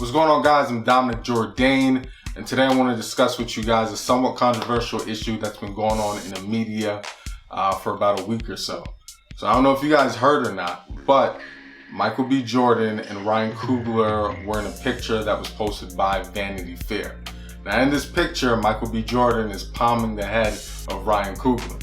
What's going on, guys? I'm Dominic Jourdain, and today I want to discuss with you guys a somewhat controversial issue that's been going on in the media for about a week or so. So I don't know if you guys heard or not, but Michael B. Jordan and Ryan Coogler were in a picture that was posted by Vanity Fair. Now in this picture, Michael B. Jordan is palming the head of Ryan Coogler.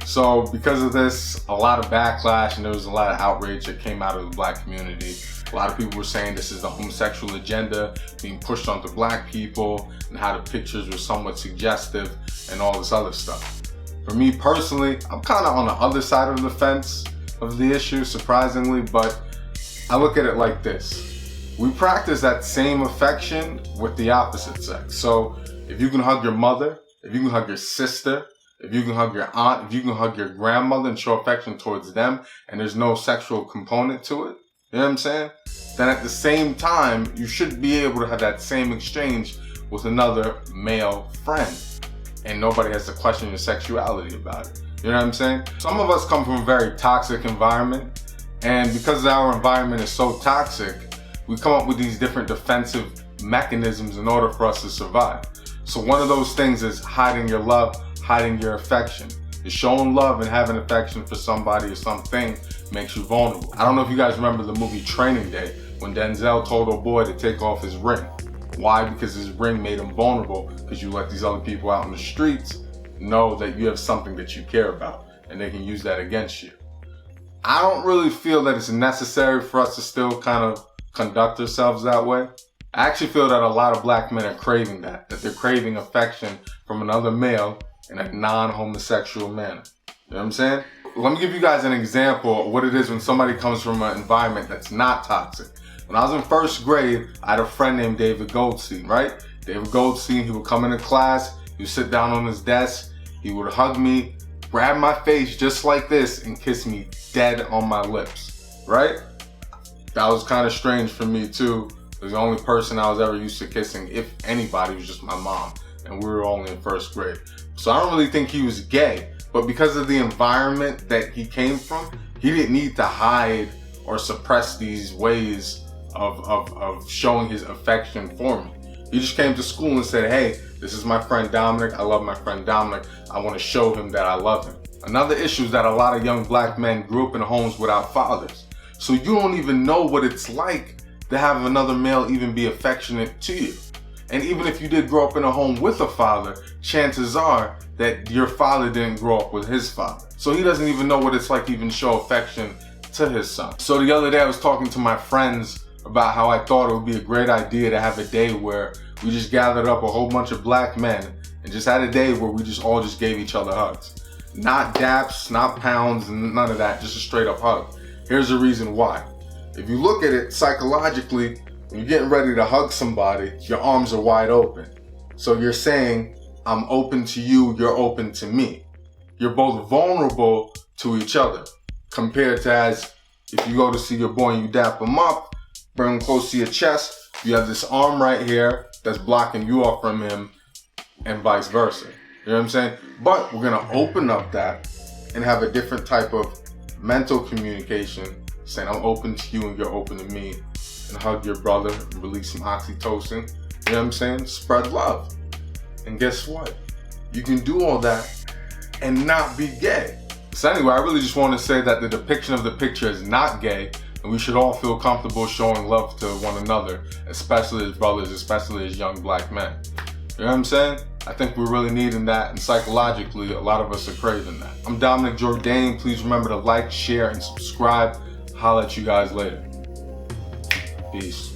So because of this, a lot of backlash and there was a lot of outrage that came out of the black community. A lot of people were saying this is the homosexual agenda being pushed onto black people and how the pictures were somewhat suggestive and all this other stuff. For me personally, I'm kind of on the other side of the fence of the issue, surprisingly, but I look at it like this. We practice that same affection with the opposite sex. So if you can hug your mother, if you can hug your sister, if you can hug your aunt, if you can hug your grandmother and show affection towards them, and there's no sexual component to it, you know what I'm saying? Then at the same time, you should be able to have that same exchange with another male friend. And nobody has to question your sexuality about it. You know what I'm saying? Some of us come from a very toxic environment. And because our environment is so toxic, we come up with these different defensive mechanisms in order for us to survive. So one of those things is hiding your love, hiding your affection. Is showing love and having affection for somebody or something makes you vulnerable. I don't know if you guys remember the movie Training Day when Denzel told a boy to take off his ring. Why? Because his ring made him vulnerable, because you let these other people out in the streets know that you have something that you care about and they can use that against you. I don't really feel that it's necessary for us to still kind of conduct ourselves that way. I actually feel that a lot of black men are craving that they're craving affection from another male in a non-homosexual manner. You know what I'm saying? Let me give you guys an example of what it is when somebody comes from an environment that's not toxic. When I was in first grade, I had a friend named David Goldstein, right? David Goldstein, he would come into class, he would sit down on his desk, he would hug me, grab my face just like this, and kiss me dead on my lips, right? That was kind of strange for me too. The only person I was ever used to kissing, if anybody, was just my mom, and we were only in first grade. So I don't really think he was gay, but because of the environment that he came from, he didn't need to hide or suppress these ways of showing his affection for me. He just came to school and said, hey, this is my friend Dominic. I love my friend Dominic. I want to show him that I love him. Another issue is that a lot of young black men grew up in homes without fathers. So you don't even know what it's like to have another male even be affectionate to you. And even if you did grow up in a home with a father, chances are that your father didn't grow up with his father. So he doesn't even know what it's like to even show affection to his son. So the other day I was talking to my friends about how I thought it would be a great idea to have a day where we just gathered up a whole bunch of black men and just had a day where we just all just gave each other hugs. Not daps, not pounds, none of that, just a straight up hug. Here's the reason why. If you look at it psychologically, when you're getting ready to hug somebody, your arms are wide open. So you're saying, I'm open to you, you're open to me. You're both vulnerable to each other. Compared to as if you go to see your boy and you dap him up, bring him close to your chest, you have this arm right here that's blocking you off from him, and vice versa. You know what I'm saying? But we're gonna open up that and have a different type of mental communication, saying I'm open to you and you're open to me, and hug your brother and release some oxytocin. You know what I'm saying? Spread love. And guess what? You can do all that and not be gay. So anyway, I really just want to say that the depiction of the picture is not gay, and we should all feel comfortable showing love to one another, especially as brothers, especially as young black men. You know what I'm saying? I think we're really needing that, and psychologically, a lot of us are craving that. I'm Dominic Jourdain. Please remember to like, share, and subscribe. Holla at you guys later. Peace.